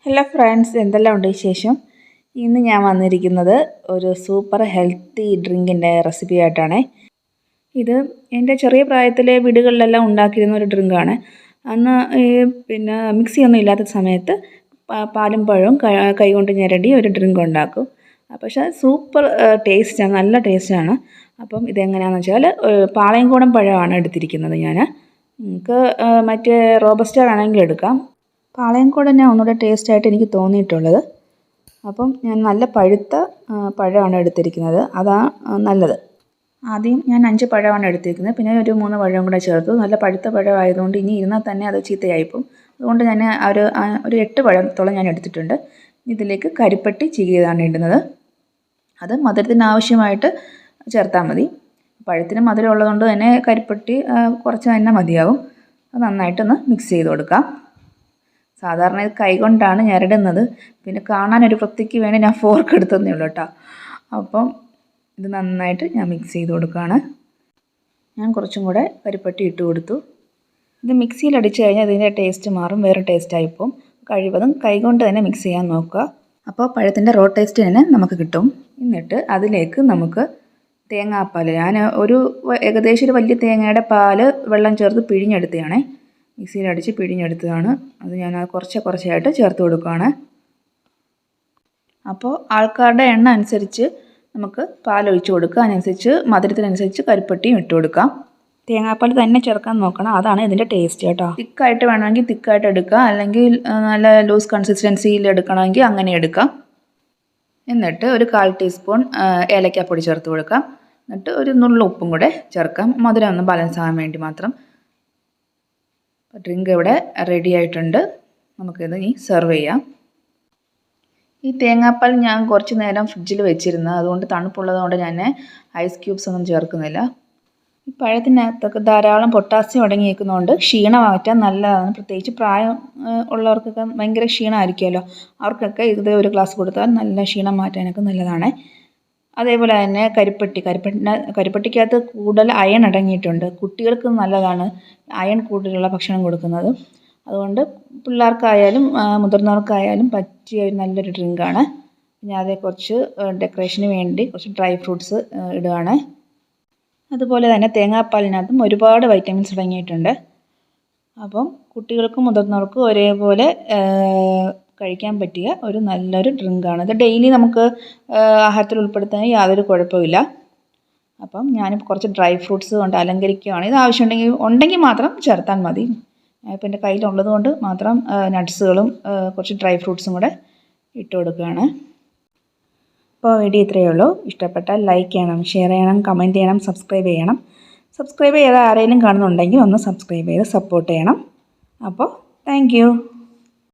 Hello friends, എന്തെല്ലാം ഉണ്ട് വിശേഷം? ഇന്ന് ഞാൻ വന്നിരിക്കുന്നത് ഒരു സൂപ്പർ ഹെൽത്തി ഡ്രിങ്കിൻ്റെ റെസിപ്പി ആയിട്ടാണ്. ഇത് എൻ്റെ ചെറിയ പ്രായത്തിലെ വീടുകളിലെല്ലാം ഉണ്ടാക്കിയിരുന്ന ഒരു ഡ്രിങ്കാണ്. അന്ന് മിക്സിയൊന്നും ഇല്ലാത്ത സമയത്ത് പാലും പഴവും കൈകൊണ്ട് ഞെരടി ഒരു ഡ്രിങ്ക് ഉണ്ടാക്കും. പക്ഷേ സൂപ്പർ ടേസ്റ്റാണ്, നല്ല ടേസ്റ്റാണ്. അപ്പം ഇതെങ്ങനെയാണെന്ന് വെച്ചാൽ പാളയംകോടൻ പഴമാണ് എടുത്തിരിക്കുന്നത് ഞാൻ. നിങ്ങൾക്ക് മറ്റേ റോബസ്റ്റ വേണമെങ്കിൽ എടുക്കാം. പാളയംകോടൻ ഒന്നുകൂടെ ടേസ്റ്റായിട്ട് എനിക്ക് തോന്നിയിട്ടുള്ളത്. അപ്പം ഞാൻ നല്ല പഴുത്ത പഴമാണ് എടുത്തിരിക്കുന്നത്, അതാണ് നല്ലത്. ആദ്യം ഞാൻ 5 പഴമാണ് എടുത്തിരിക്കുന്നത്, പിന്നെ ഒരു 3 പഴവും കൂടെ ചേർത്തു. നല്ല പഴുത്ത പഴമായതുകൊണ്ട് ഇനി ഇരുന്നാൽ തന്നെ അത് ചീത്തയായിപ്പോവും. അതുകൊണ്ട് ഞാൻ ഒരു 8 പഴത്തോളം ഞാൻ എടുത്തിട്ടുണ്ട്. ഇതിലേക്ക് കരിപ്പട്ടി ചീകിയതാണ് ഇടുന്നത്. അത് മധുരത്തിന് ആവശ്യമായിട്ട് ചേർത്താൽ മതി. പഴത്തിന് മധുരം ഉള്ളതുകൊണ്ട് തന്നെ കരിപ്പട്ടി കുറച്ച് തന്നെ മതിയാവും. അത് നന്നായിട്ടൊന്ന് മിക്സ് ചെയ്ത് കൊടുക്കാം. സാധാരണ ഇത് കൈകൊണ്ടാണ് ഞെരടുന്നത്, പിന്നെ കാണാനൊരു വൃത്തിക്ക് വേണ്ടി ഞാൻ ഫോർക്ക് എടുത്തതേ ഉള്ളൂ കേട്ടോ. അപ്പം ഇത് നന്നായിട്ട് ഞാൻ മിക്സ് ചെയ്ത് കൊടുക്കുകയാണ്. ഞാൻ കുറച്ചും കൂടെ കരിപ്പട്ടി ഇട്ട് കൊടുത്തു. ഇത് മിക്സിയിൽ അടിച്ച് കഴിഞ്ഞാൽ ഇതിൻ്റെ ടേസ്റ്റ് മാറും, വേറെ ടേസ്റ്റായിപ്പോവും. കഴിവതും കൈകൊണ്ട് തന്നെ മിക്സ് ചെയ്യാൻ നോക്കുക. അപ്പോൾ പഴത്തിൻ്റെ റോ ടേസ്റ്റ് തന്നെ നമുക്ക് കിട്ടും. എന്നിട്ട് അതിലേക്ക് നമുക്ക് തേങ്ങാപ്പാൽ, ഞാൻ ഏകദേശം ഒരു വലിയ തേങ്ങയുടെ പാൽ വെള്ളം ചേർത്ത് പിഴിഞ്ഞെടുത്തതാണേ. മിക്സിയിലടിച്ച് പിഴിഞ്ഞെടുത്തതാണ്. അത് ഞാൻ കുറച്ചായിട്ട് ചേർത്ത് കൊടുക്കുകയാണ്. അപ്പോൾ ആൾക്കാരുടെ എണ്ണം അനുസരിച്ച് നമുക്ക് പാലൊഴിച്ച് കൊടുക്കുക. അതിനനുസരിച്ച് മധുരത്തിനനുസരിച്ച് കരിപ്പട്ടിയും ഇട്ട് കൊടുക്കാം. തേങ്ങാപ്പാൽ തന്നെ ചേർക്കാൻ നോക്കണം, അതാണ് ഇതിൻ്റെ ടേസ്റ്റ് കേട്ടോ. തിക്കായിട്ട് വേണമെങ്കിൽ തിക്കായിട്ട് എടുക്കാം, അല്ലെങ്കിൽ നല്ല ലൂസ് കൺസിസ്റ്റൻസിയിൽ എടുക്കണമെങ്കിൽ അങ്ങനെ എടുക്കാം. എന്നിട്ട് ഒരു 1/4 ടീസ്പൂൺ ഏലക്കാപ്പൊടി ചേർത്ത് കൊടുക്കാം. എന്നിട്ട് ഒരു നുള്ളു ഉപ്പും കൂടെ ചേർക്കാം, മധുരം ഒന്ന് ബാലൻസ് ആകാൻ വേണ്ടി മാത്രം. ഡ്രിങ്ക് ഇവിടെ റെഡി ആയിട്ടുണ്ട്. നമുക്കിത് ഇനി സെർവ് ചെയ്യാം. ഈ തേങ്ങാപ്പാൽ ഞാൻ കുറച്ച് നേരം ഫ്രിഡ്ജിൽ വെച്ചിരുന്നു, അതുകൊണ്ട് തണുപ്പുള്ളത് കൊണ്ട് ഞാൻ ഐസ് ക്യൂബ്സ് ഒന്നും ചേർക്കുന്നില്ല. ഈ പഴത്തിനകത്തൊക്കെ ധാരാളം പൊട്ടാസ്യം അടങ്ങിയിരിക്കുന്നതുകൊണ്ട് ക്ഷീണം മാറ്റാൻ നല്ലതാണ്. പ്രത്യേകിച്ച് പ്രായം ഉള്ളവർക്കൊക്കെ ഭയങ്കര ക്ഷീണമായിരിക്കുമല്ലോ, അവർക്കൊക്കെ ഇത് ഒരു ഗ്ലാസ് കൊടുത്താൽ നല്ല ക്ഷീണം മാറ്റാനൊക്കെ നല്ലതാണ്. അതേപോലെ തന്നെ കരിപ്പട്ടിക്കകത്ത് കൂടുതൽ അയൺ അടങ്ങിയിട്ടുണ്ട്. കുട്ടികൾക്ക് നല്ലതാണ് അയൺ കൂടുതലുള്ള ഭക്ഷണം കൊടുക്കുന്നത്. അതുകൊണ്ട് പിള്ളേർക്കായാലും മുതിർന്നവർക്കായാലും പറ്റിയ ഒരു നല്ലൊരു ഡ്രിങ്കാണ്. ഞാൻ അതേ കുറച്ച് ഡെക്കറേഷന് വേണ്ടി കുറച്ച് ഡ്രൈ ഫ്രൂട്ട്സ് ഇടുകയാണ്. അതുപോലെ തന്നെ തേങ്ങാപ്പാലിനകത്തും ഒരുപാട് വൈറ്റമിൻസ് അടങ്ങിയിട്ടുണ്ട്. അപ്പം കുട്ടികൾക്കും മുതിർന്നവർക്കും ഒരേപോലെ കഴിക്കാൻ പറ്റിയ ഒരു നല്ലൊരു ഡ്രിങ്കാണ്. ഇത് ഡെയിലി നമുക്ക് ആഹാരത്തിൽ ഉൾപ്പെടുത്താൻ യാതൊരു കുഴപ്പമില്ല. അപ്പം ഞാനിപ്പോൾ കുറച്ച് ഡ്രൈ ഫ്രൂട്ട്സ് കൊണ്ട് അലങ്കരിക്കുകയാണ്. ഇത് ആവശ്യമുണ്ടെങ്കിൽ മാത്രം ചേർത്താൽ മതി. ഇപ്പം എൻ്റെ കയ്യിലുള്ളത് കൊണ്ട് മാത്രം നട്ട്സുകളും കുറച്ച് ഡ്രൈ ഫ്രൂട്ട്സും കൂടെ ഇട്ട് കൊടുക്കുകയാണ്. അപ്പോൾ വീഡിയോ ഇത്രയേ ഉള്ളൂ. ഇഷ്ടപ്പെട്ടാൽ ലൈക്ക് ചെയ്യണം, ഷെയർ ചെയ്യണം, കമൻറ്റ് ചെയ്യണം, സബ്സ്ക്രൈബ് ചെയ്യണം. സബ്സ്ക്രൈബ് ചെയ്താൽ ആരെങ്കിലും കാണുന്നുണ്ടെങ്കിൽ ഒന്ന് സബ്സ്ക്രൈബ് ചെയ്ത് സപ്പോർട്ട് ചെയ്യണം. അപ്പോൾ താങ്ക് യു.